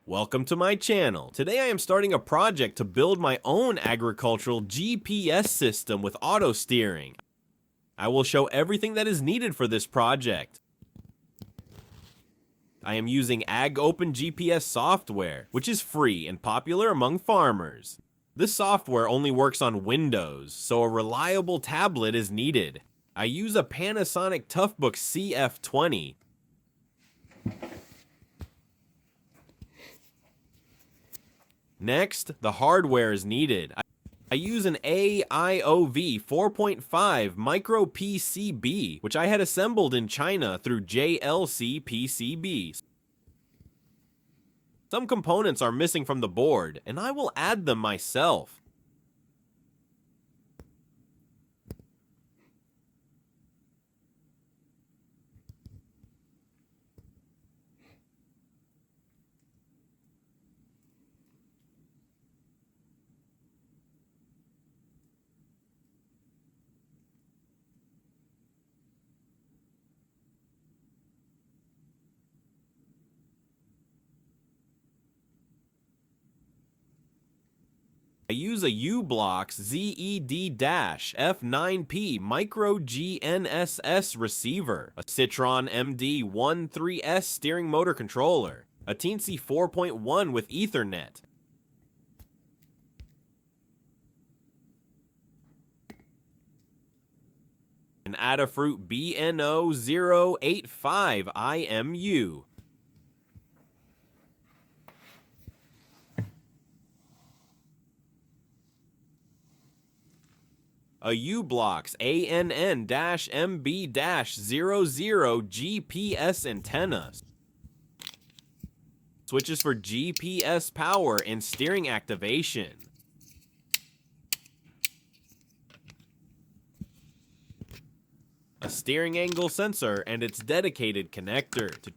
Welcome to my channel. Today I am starting a project to build my own agricultural GPS system with auto steering. I will show everything that is needed for this project. I am using AgOpenGPS software, which is free and popular among farmers. This software only works on Windows, so a reliable tablet is needed. I use a Panasonic Toughbook CF20. Next, the hardware is needed. I use an AIOV 4.5 micro PCB, which I had assembled in China through JLC PCBs. Some components are missing from the board, and I will add them myself. I use a U-Blox ZED-F9P micro GNSS receiver, a Citron MD13S steering motor controller, a Teensy 4.1 with Ethernet, an Adafruit BNO085 IMU, a U-Blox ANN-MB-00 GPS antenna, switches for GPS power and steering activation, a steering angle sensor and its dedicated connector to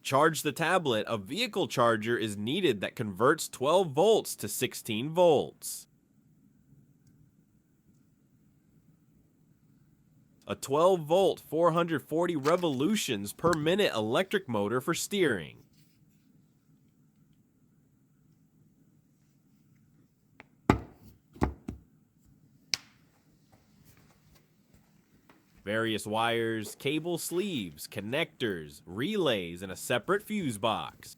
charge the tablet. A vehicle charger is needed that converts 12 volts to 16 volts. A 12-volt 440 revolutions per minute electric motor for steering. Various wires, cable sleeves, connectors, relays, and a separate fuse box.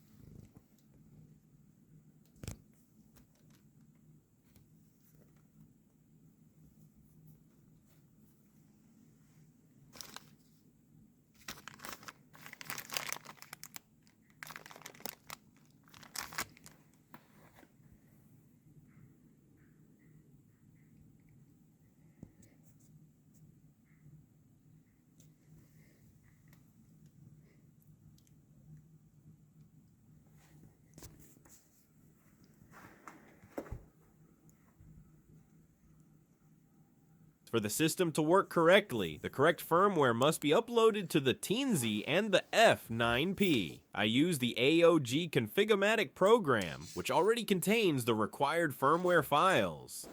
For the system to work correctly, the correct firmware must be uploaded to the Teensy and the F9P. I use the AOG Configomatic program, which already contains the required firmware files.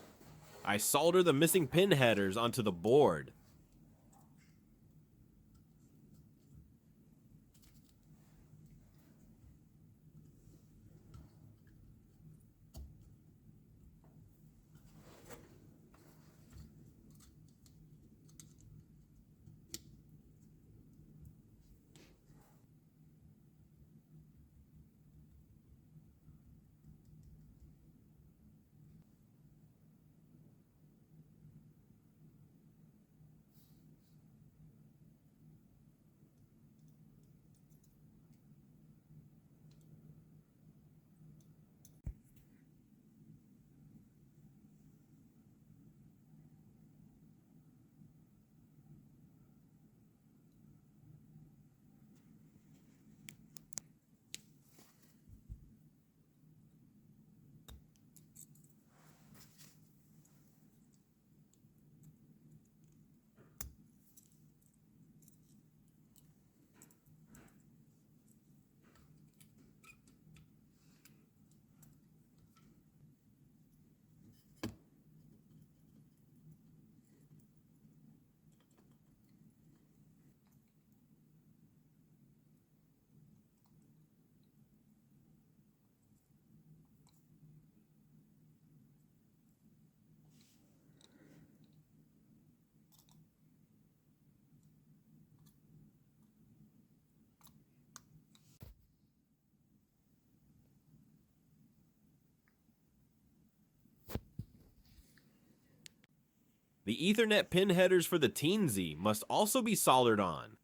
I solder the missing pin headers onto the board. The Ethernet pin headers for the Teensy must also be soldered on.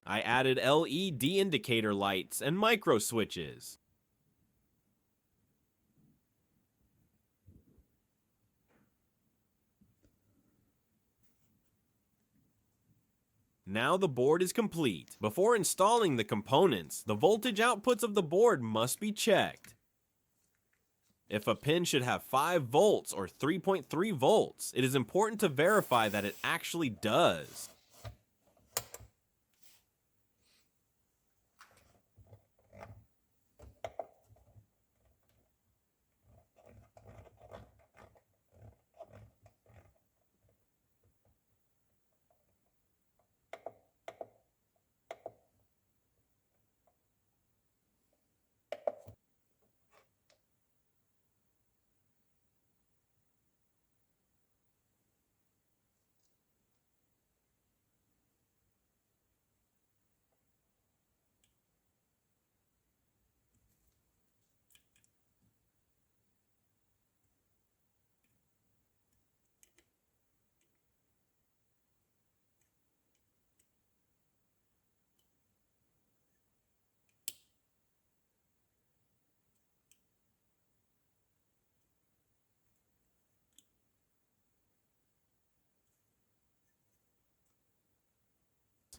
I added LED indicator lights and micro switches. Now the board is complete. Before installing the components, the voltage outputs of the board must be checked. If a pin should have 5 volts or 3.3 volts, it is important to verify that it actually does.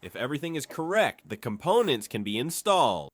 If everything is correct, the components can be installed.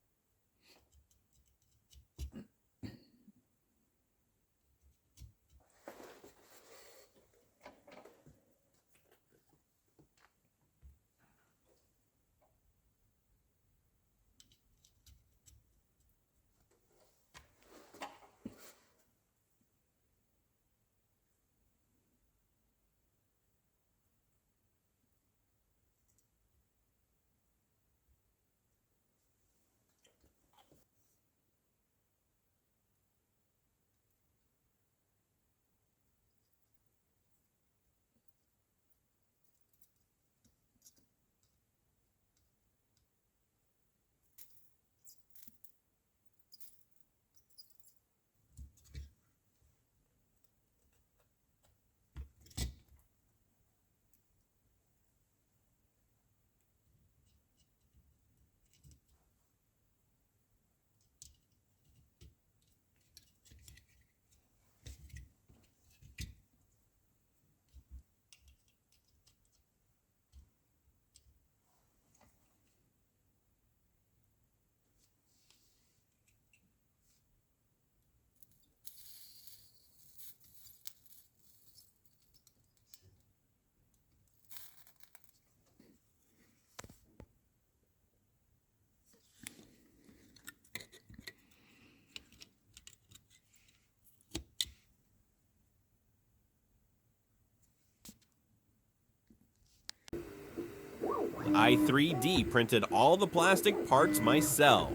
I 3D printed all the plastic parts myself.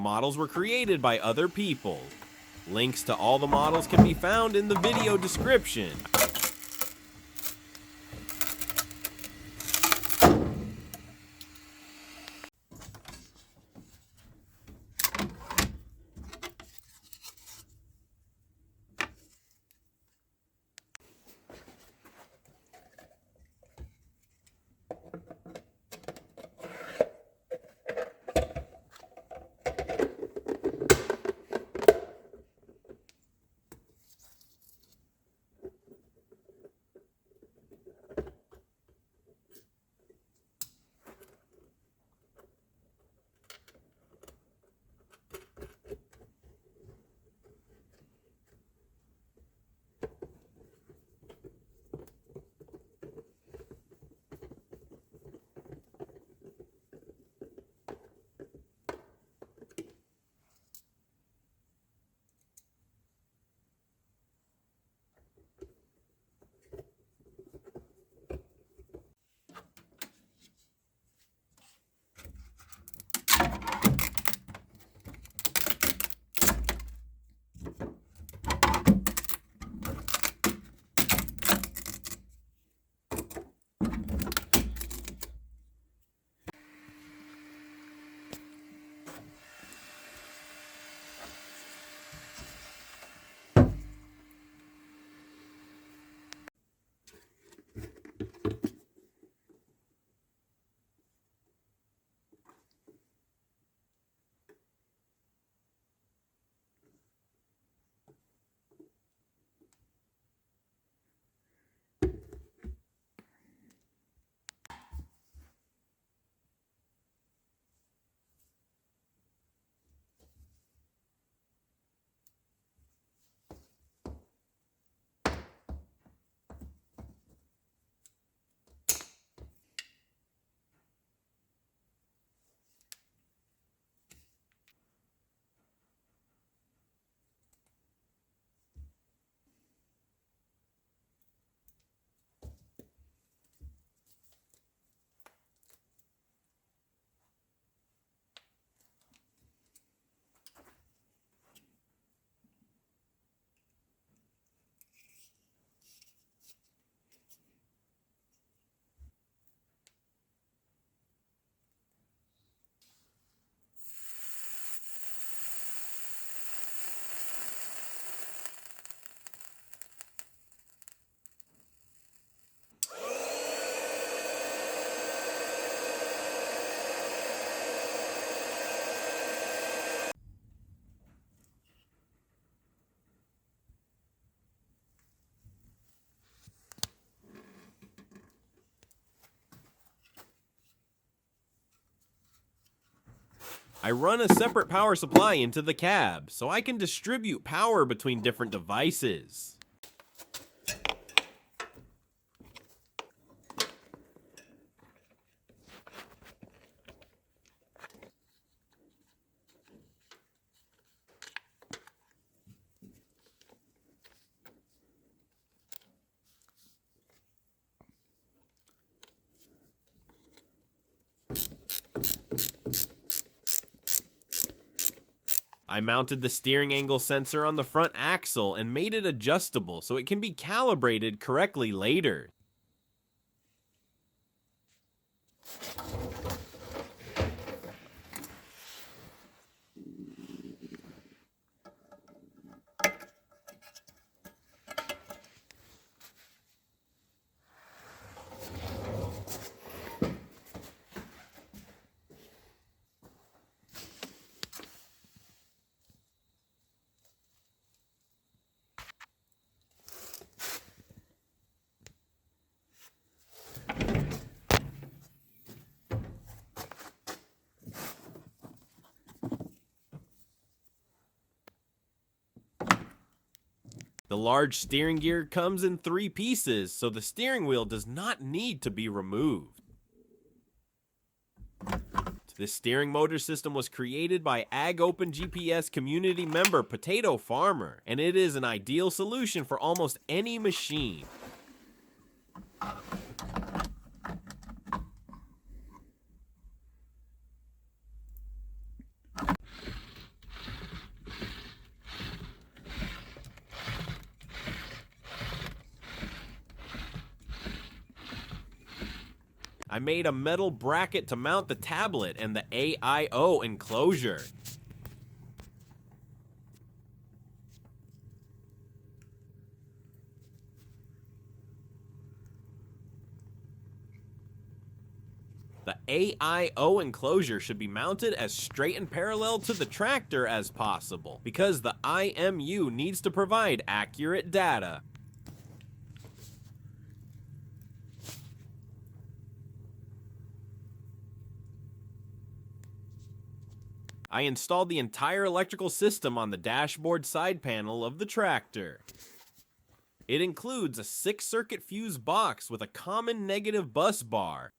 models were created by other people. Links to all the models can be found in the video description. I run a separate power supply into the cab, so I can distribute power between different devices. I mounted the steering angle sensor on the front axle and made it adjustable so it can be calibrated correctly later. The large steering gear comes in 3 pieces, so the steering wheel does not need to be removed. This steering motor system was created by AgOpenGPS community member Fendt Farmer, and it is an ideal solution for almost any machine. I made a metal bracket to mount the tablet and the AIO enclosure. The AIO enclosure should be mounted as straight and parallel to the tractor as possible, because the IMU needs to provide accurate data. I installed the entire electrical system on the dashboard side panel of the tractor. It includes a 6-circuit fuse box with a common negative bus bar.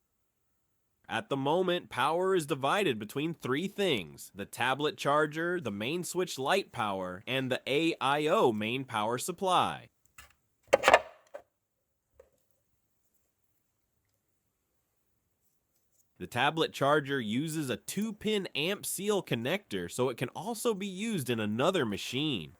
At the moment, power is divided between 3 things: the tablet charger, the main switch light power, and the AIO main power supply. The tablet charger uses a 2-pin amp seal connector, so it can also be used in another machine.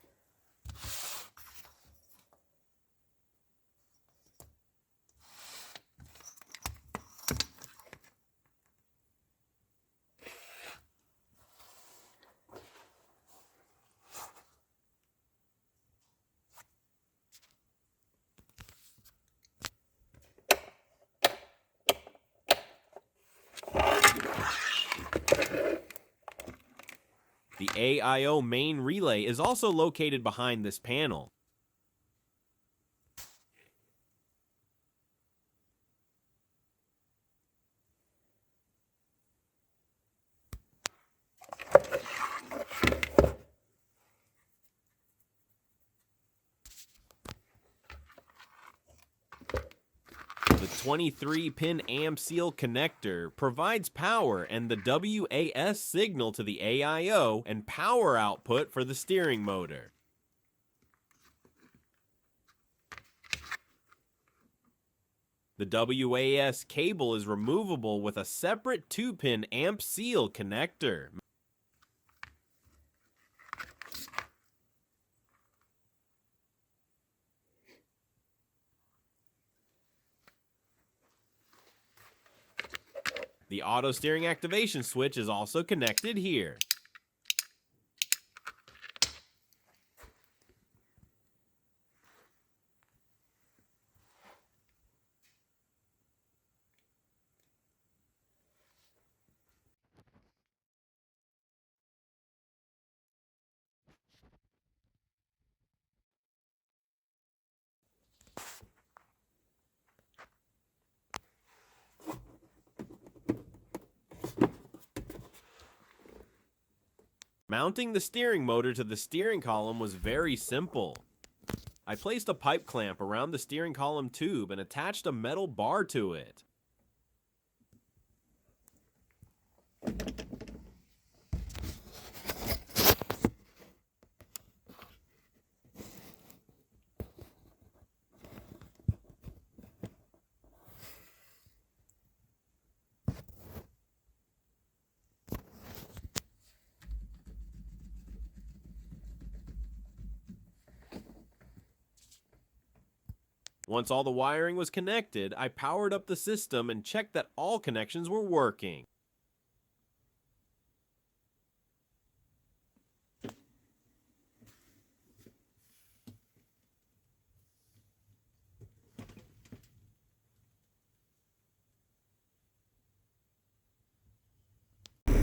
The AIO main relay is also located behind this panel. The 23-pin amp seal connector provides power and the WAS signal to the AIO and power output for the steering motor. The WAS cable is removable with a separate 2-pin amp seal connector. The auto steering activation switch is also connected here. Mounting the steering motor to the steering column was very simple. I placed a pipe clamp around the steering column tube and attached a metal bar to it. Once all the wiring was connected, I powered up the system and checked that all connections were working.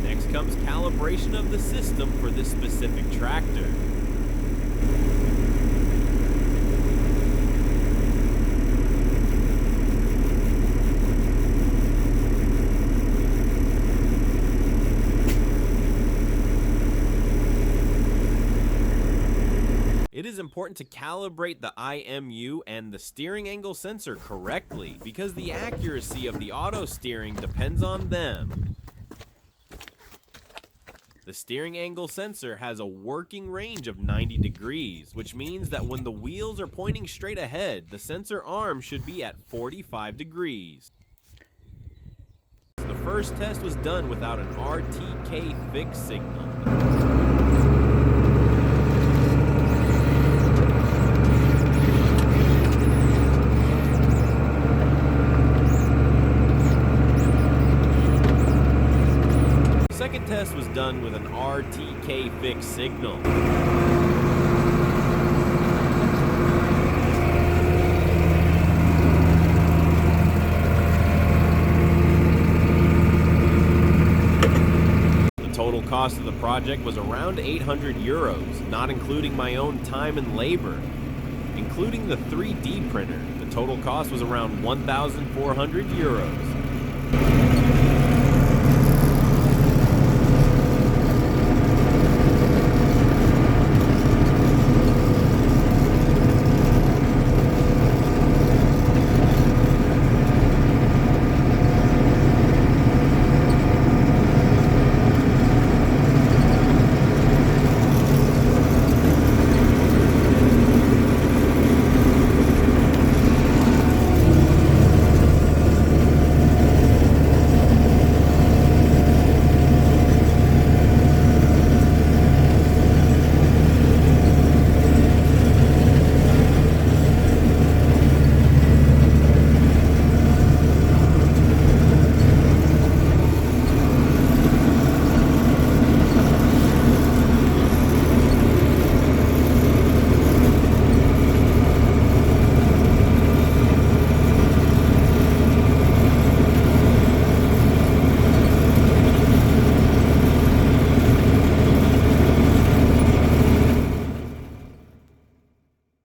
Next comes calibration of the system for this specific tractor. It is important to calibrate the IMU and the steering angle sensor correctly because the accuracy of the auto steering depends on them. The steering angle sensor has a working range of 90 degrees, which means that when the wheels are pointing straight ahead, the sensor arm should be at 45 degrees. The first test was done without an RTK fix signal. test was done with an RTK fixed signal. The total cost of the project was around 800 euros, not including my own time and labor. Including the 3D printer, the total cost was around 1,400 euros.